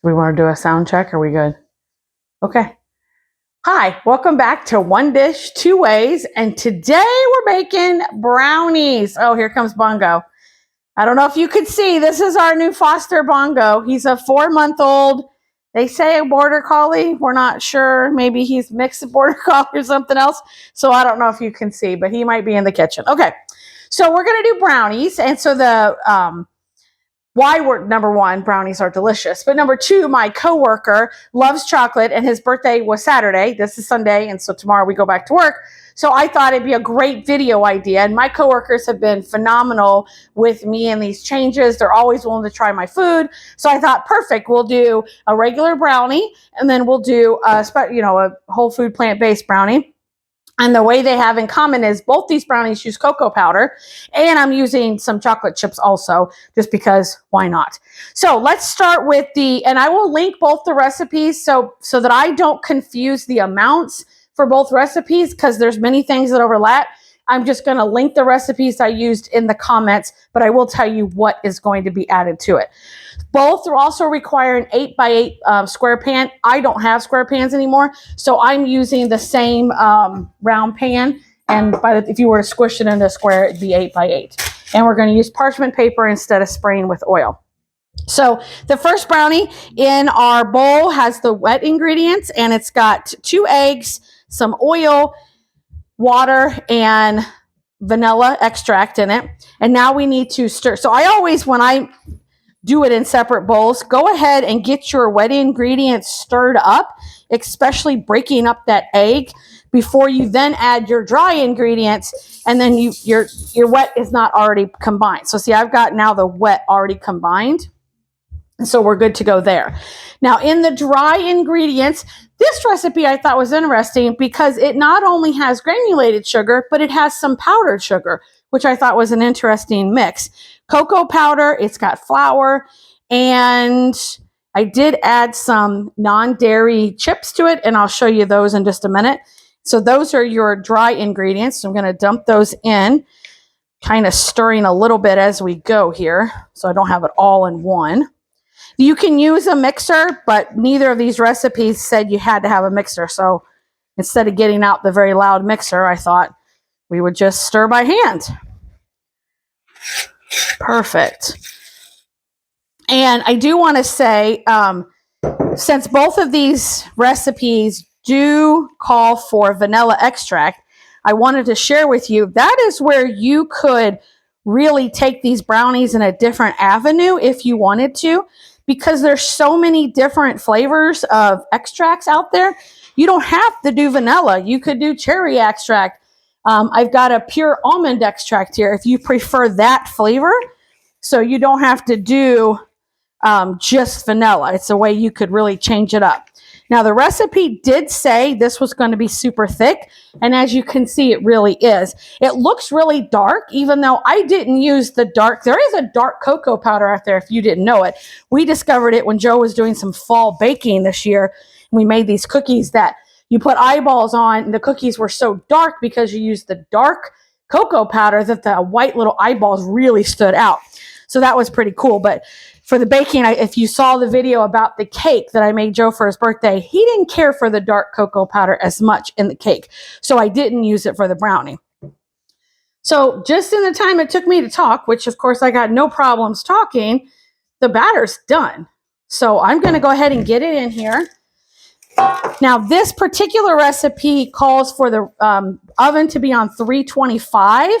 We want to do a sound check? Are we good? Okay. Hi, welcome back to One Dish, Two Ways. And today we're making brownies. Oh, here comes Bongo. I don't know if you could see, this is our new foster Bongo. He's a 4-month-old. They say a border collie. We're not sure. Maybe he's mixed border collie or something else. So I don't know if you can see, but he might be in the kitchen. Okay. So we're going to do brownies. And so why we're number one, brownies are delicious. But number two, my coworker loves chocolate and his birthday was Saturday. This is Sunday. And so tomorrow we go back to work. So I thought it'd be a great video idea. And my coworkers have been phenomenal with me in these changes. They're always willing to try my food. So I thought, perfect. We'll do a regular brownie and then we'll do a whole food plant-based brownie. And the way they have in common is both these brownies use cocoa powder, and I'm using some chocolate chips also, just because why not? So let's start with and I will link both the recipes so that I don't confuse the amounts for both recipes, because there's many things that overlap. I'm just going to link the recipes I used in the comments, but I will tell you what is going to be added to it. Both also require an 8x8 square pan. I don't have square pans anymore, so I'm using the same round pan. And if you were to squish it into a square, it'd be 8x8. And we're going to use parchment paper instead of spraying with oil. So the first brownie in our bowl has the wet ingredients, and it's got 2 eggs, some oil, water, and vanilla extract in it. And now we need to stir. So I always, when I do it in separate bowls, go ahead and get your wet ingredients stirred up, especially breaking up that egg before you then add your dry ingredients, and then your wet is not already combined. So see, I've got now the wet already combined, so we're good to go there. Now in the dry ingredients, this recipe I thought was interesting because it not only has granulated sugar, but it has some powdered sugar, which I thought was an interesting mix. Cocoa powder, it's got flour, and I did add some non-dairy chips to it, and I'll show you those in just a minute. So those are your dry ingredients. So I'm going to dump those in, kind of stirring a little bit as we go here, so I don't have it all in one. You can use a mixer, but neither of these recipes said you had to have a mixer. So instead of getting out the very loud mixer, I thought we would just stir by hand. Perfect. And I do want to say, since both of these recipes do call for vanilla extract, I wanted to share with you, that is where you could really take these brownies in a different avenue if you wanted to, because there's so many different flavors of extracts out there. You don't have to do vanilla. You could do cherry extract. I've got a pure almond extract here if you prefer that flavor. So you don't have to do just vanilla. It's a way you could really change it up. Now the recipe did say this was going to be super thick, and as you can see, it really is. It looks really dark, even though I didn't use the dark. There is a dark cocoa powder out there if you didn't know it. We discovered it when Joe was doing some fall baking this year. We made these cookies that you put eyeballs on, and the cookies were so dark because you used the dark cocoa powder that the white little eyeballs really stood out. So that was pretty cool. But for the baking, if you saw the video about the cake that I made Joe for his birthday, he didn't care for the dark cocoa powder as much in the cake. So I didn't use it for the brownie. So just in the time it took me to talk, which of course I got no problems talking, the batter's done. So I'm going to go ahead and get it in here. Now this particular recipe calls for the oven to be on 325,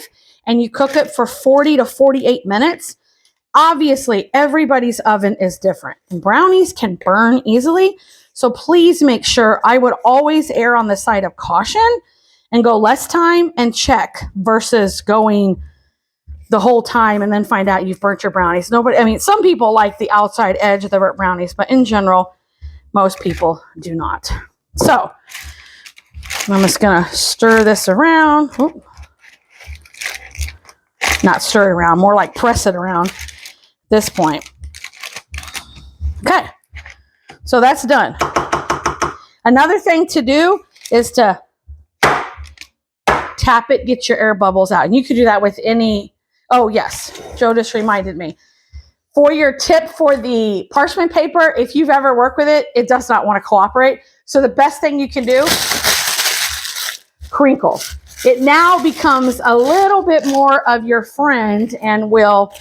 and you cook it for 40 to 48 minutes. Obviously, everybody's oven is different, and brownies can burn easily. So please make sure, I would always err on the side of caution and go less time and check versus going the whole time and then find out you've burnt your brownies. Some people like the outside edge of the brownies, but in general, most people do not. So I'm just going to stir this around. Oop. Not stir it around, more like press it around. This point. Okay, so that's done. Another thing to do is to tap it, get your air bubbles out. And you could do that with any, oh yes, Joe just reminded me. For your tip for the parchment paper, if you've ever worked with it, it does not want to cooperate. So the best thing you can do, crinkle. It now becomes a little bit more of your friend and will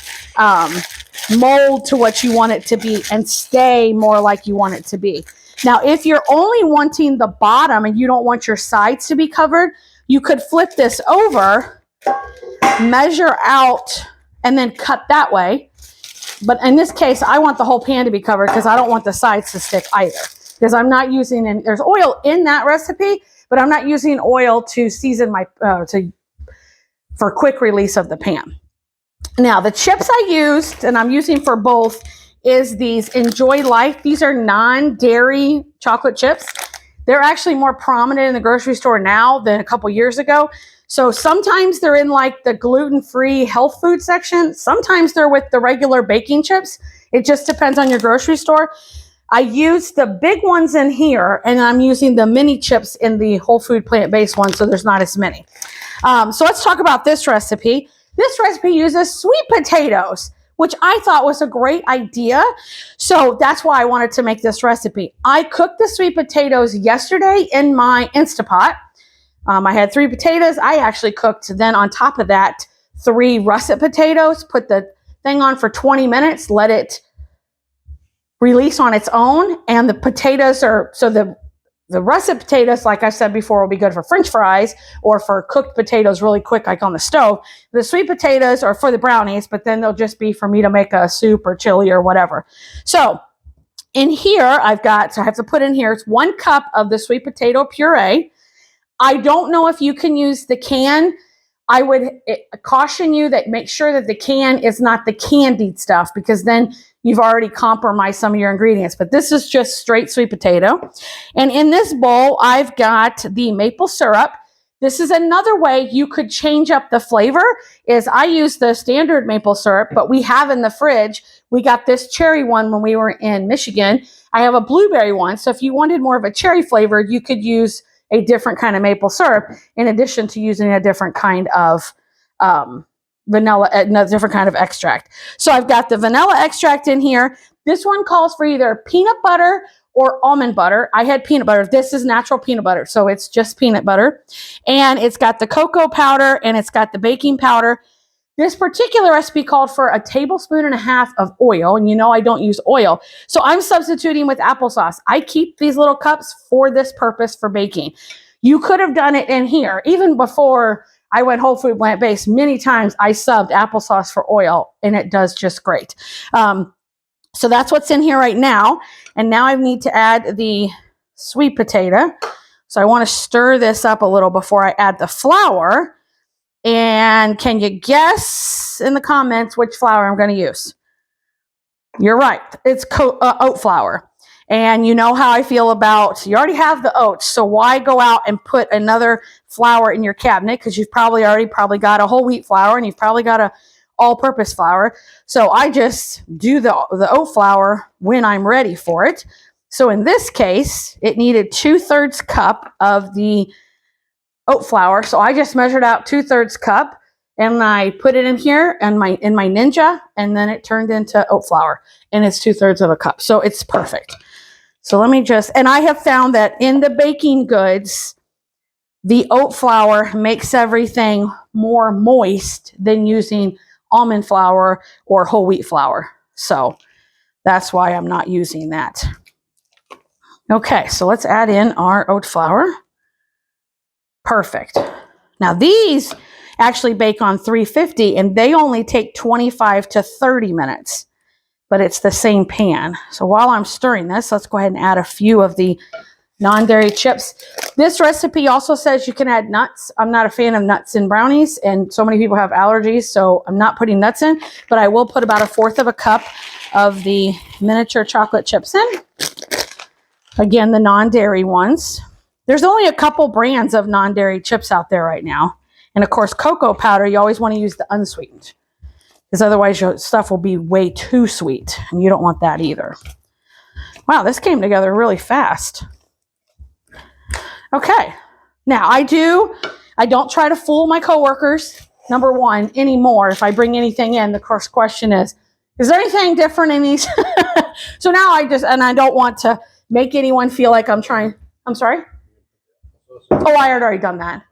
mold to what you want it to be and stay more like you want it to be. Now, if you're only wanting the bottom and you don't want your sides to be covered, you could flip this over, measure out, and then cut that way. But in this case, I want the whole pan to be covered because I don't want the sides to stick either. Because I'm not using any, there's oil in that recipe, but I'm not using oil to season my, for quick release of the pan. Now, the chips I used, and I'm using for both, is these Enjoy Life. These are non-dairy chocolate chips. They're actually more prominent in the grocery store now than a couple years ago. So sometimes they're in like the gluten-free health food section. Sometimes they're with the regular baking chips. It just depends on your grocery store. I use the big ones in here, and I'm using the mini chips in the whole food plant-based one, so there's not as many. So let's talk about this recipe. This recipe uses sweet potatoes, which I thought was a great idea. So that's why I wanted to make this recipe. I cooked the sweet potatoes yesterday in my Instapot. I had 3 potatoes. I actually cooked then on top of that 3 russet potatoes, put the thing on for 20 minutes, let it release on its own. And the potatoes are, so the russet potatoes, like I said before, will be good for French fries or for cooked potatoes really quick, like on the stove. The sweet potatoes are for the brownies, but then they'll just be for me to make a soup or chili or whatever. So in here, I have to put in here, it's 1 cup of the sweet potato puree. I don't know if you can use the can. I would caution you that make sure that the can is not the candied stuff, because then you've already compromised some of your ingredients. But this is just straight sweet potato. And in this bowl, I've got the maple syrup. This is another way you could change up the flavor, is I use the standard maple syrup, but we have in the fridge, we got this cherry one when we were in Michigan. I have a blueberry one. So if you wanted more of a cherry flavor, you could use a different kind of maple syrup in addition to using a different kind of vanilla, a different kind of extract. So I've got the vanilla extract in here. This one calls for either peanut butter or almond butter. I had peanut butter. This is natural peanut butter, so it's just peanut butter. And it's got the cocoa powder and it's got the baking powder. This particular recipe called for 1.5 tablespoons of oil, and you know I don't use oil. So I'm substituting with applesauce. I keep these little cups for this purpose for baking. You could have done it in here. Even before I went whole food plant-based, many times I subbed applesauce for oil, and it does just great. So that's what's in here right now. And now I need to add the sweet potato. So I want to stir this up a little before I add the flour. And can you guess in the comments which flour I'm going to use? You're right. It's oat flour. And you know how I feel about, you already have the oats, so why go out and put another flour in your cabinet? Because you've probably got a whole wheat flour, and you've probably got a all-purpose flour. So I just do the oat flour when I'm ready for it. So in this case, it needed 2/3 cup of the oat flour. So I just measured out 2/3 cup, and I put it in here and in my Ninja, and then it turned into oat flour, and it's 2/3 of a cup. So it's perfect. So let me just, and I have found that in the baking goods, the oat flour makes everything more moist than using almond flour or whole wheat flour. So that's why I'm not using that. Okay, so let's add in our oat flour. Perfect. Now these actually bake on 350, and they only take 25 to 30 minutes, but it's the same pan. So while I'm stirring this, let's go ahead and add a few of the non-dairy chips. This recipe also says you can add nuts. I'm not a fan of nuts in brownies, and so many people have allergies, so I'm not putting nuts in, but I will put about 1/4 cup of the miniature chocolate chips in. Again, the non-dairy ones. There's only a couple brands of non-dairy chips out there right now. And of course, cocoa powder, you always want to use the unsweetened, because otherwise your stuff will be way too sweet, and you don't want that either. Wow, this came together really fast. Okay, now I don't try to fool my coworkers, number one, anymore. If I bring anything in, the first question is Is there anything different in these? So now I don't want to make anyone feel like I'm trying. I'm sorry? Oh, I had already done that.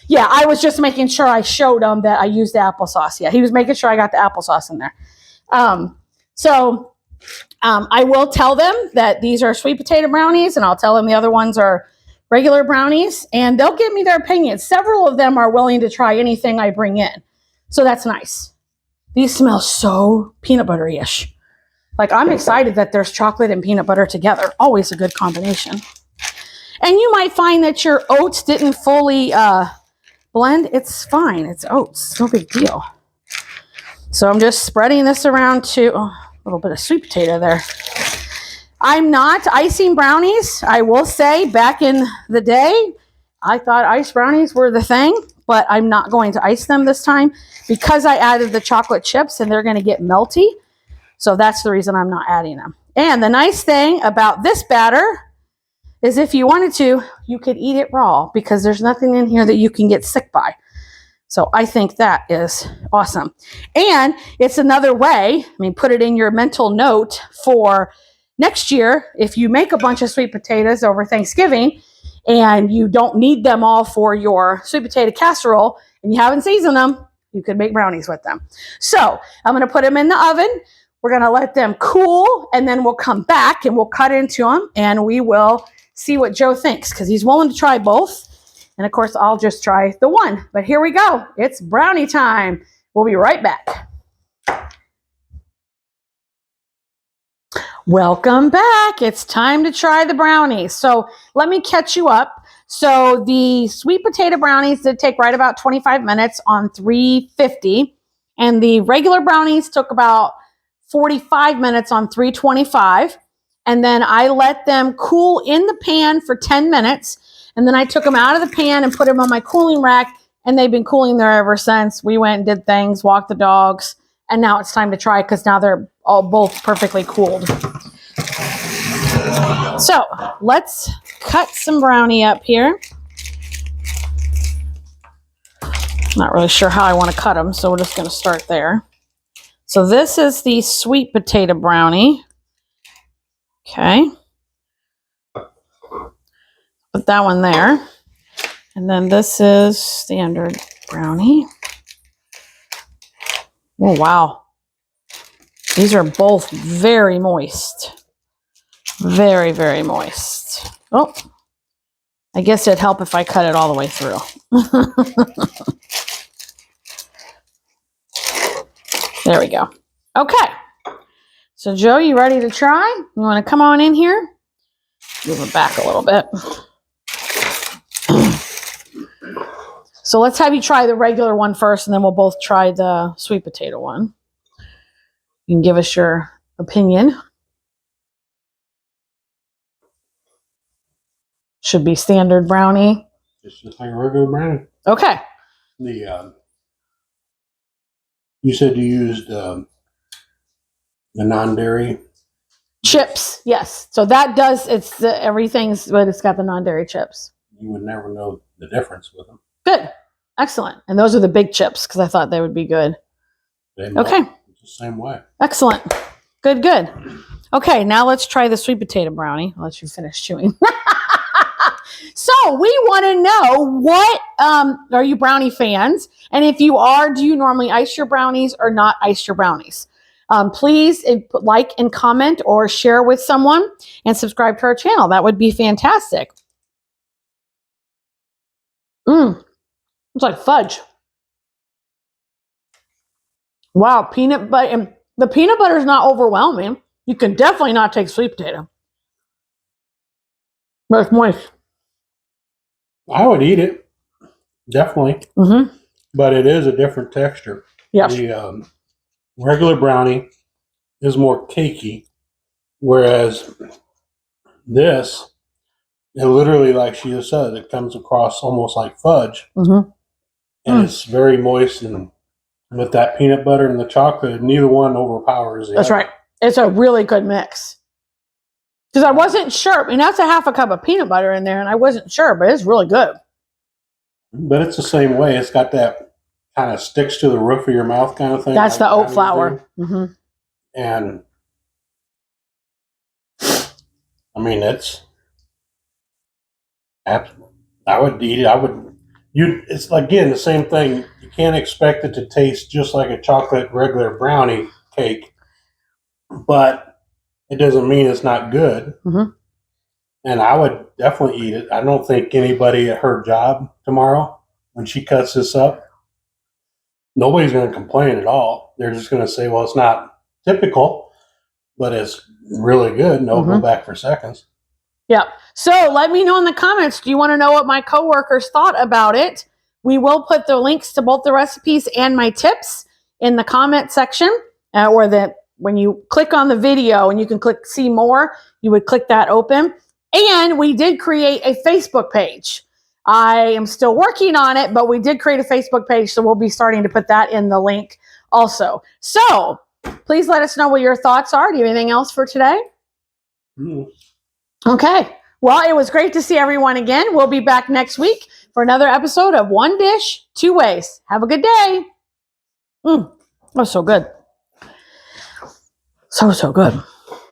Yeah, I was just making sure I showed him that I used the applesauce. Yeah, he was making sure I got the applesauce in there. I will tell them that these are sweet potato brownies, and I'll tell them the other ones are regular brownies, and they'll give me their opinions. Several of them are willing to try anything I bring in. So that's nice. These smell so peanut buttery-ish. Like, I'm excited that there's chocolate and peanut butter together. Always a good combination. And you might find that your oats didn't fully blend. It's fine. It's oats. No big deal. So I'm just spreading this around to a little bit of sweet potato there. I'm not icing brownies. I will say, back in the day, I thought iced brownies were the thing, but I'm not going to ice them this time because I added the chocolate chips and they're going to get melty. So that's the reason I'm not adding them. And the nice thing about this batter is if you wanted to, you could eat it raw because there's nothing in here that you can get sick by. So I think that is awesome. And it's another way, put it in your mental note for next year. If you make a bunch of sweet potatoes over Thanksgiving and you don't need them all for your sweet potato casserole and you haven't seasoned them, you could make brownies with them. So I'm going to put them in the oven. We're going to let them cool, and then we'll come back and we'll cut into them and we will see what Joe thinks because he's willing to try both. And of course, I'll just try the one. But here we go. It's brownie time. We'll be right back. Welcome back. It's time to try the brownies. So let me catch you up. So the sweet potato brownies did take right about 25 minutes on 350. And the regular brownies took about 45 minutes on 325. And then I let them cool in the pan for 10 minutes. And then I took them out of the pan and put them on my cooling rack. And they've been cooling there ever since. We went and did things, walked the dogs. And now it's time to try because now they're both perfectly cooled. So let's cut some brownie up here. Not really sure how I want to cut them, so we're just going to start there. So this is the sweet potato brownie. Okay. Put that one there. And then this is standard brownie. Oh, wow. These are both very moist. Very, very moist. Oh, I guess it'd help if I cut it all the way through. There we go. Okay. So, Joe, you ready to try? You want to come on in here? Move it back a little bit. So let's have you try the regular one first, and then we'll both try the sweet potato one. You can give us your opinion. Should be standard brownie. It's just like a regular brownie. Okay. You said you used the non-dairy chips. Yes. So that does, everything's, but it's got the non-dairy chips. You would never know the difference with them. Good. Excellent. And those are the big chips because I thought they would be good. Okay. It's the same way. Excellent. Good, good. Okay, now let's try the sweet potato brownie. I'll let you finish chewing. So we want to know, what are you brownie fans? And if you are, do you normally ice your brownies or not ice your brownies? Please like and comment or share with someone and subscribe to our channel. That would be fantastic. It's like fudge. Wow, peanut butter. And the peanut butter is not overwhelming. You can definitely not take sweet potato. But it's moist. I would eat it. Definitely. Mm-hmm. But it is a different texture. Yes. The regular brownie is more cakey, whereas this, it literally, like she just said, it comes across almost like fudge. Mm-hmm. And it's very moist, and with that peanut butter and the chocolate, neither one overpowers the That's other. right. It's a really good mix. Because I wasn't sure. I mean, that's a half a cup of peanut butter in there, and I wasn't sure, but it's really good. But it's the same way. It's got that kind of sticks to the roof of your mouth kind of thing. That's like the oat flour. Mm-hmm. And I mean, I would eat it. It's again the same thing. You can't expect it to taste just like a chocolate regular brownie cake, but it doesn't mean it's not good. Mm-hmm. And I would definitely eat it. I don't think anybody at her job tomorrow, when she cuts this up, nobody's going to complain at all. They're just going to say, well, it's not typical, but it's really good. And they'll go back for seconds. Yeah. So let me know in the comments. Do you want to know what my coworkers thought about it? We will put the links to both the recipes and my tips in the comment section, when you click on the video and you can click see more, you would click that open. And we did create a Facebook page. I am still working on it, but we did create a Facebook page, so we'll be starting to put that in the link also. So please let us know what your thoughts are. Do you have anything else for today? Okay. Well, it was great to see everyone again. We'll be back next week for another episode of One Dish, Two Ways. Have a good day. Oh, so good. So good.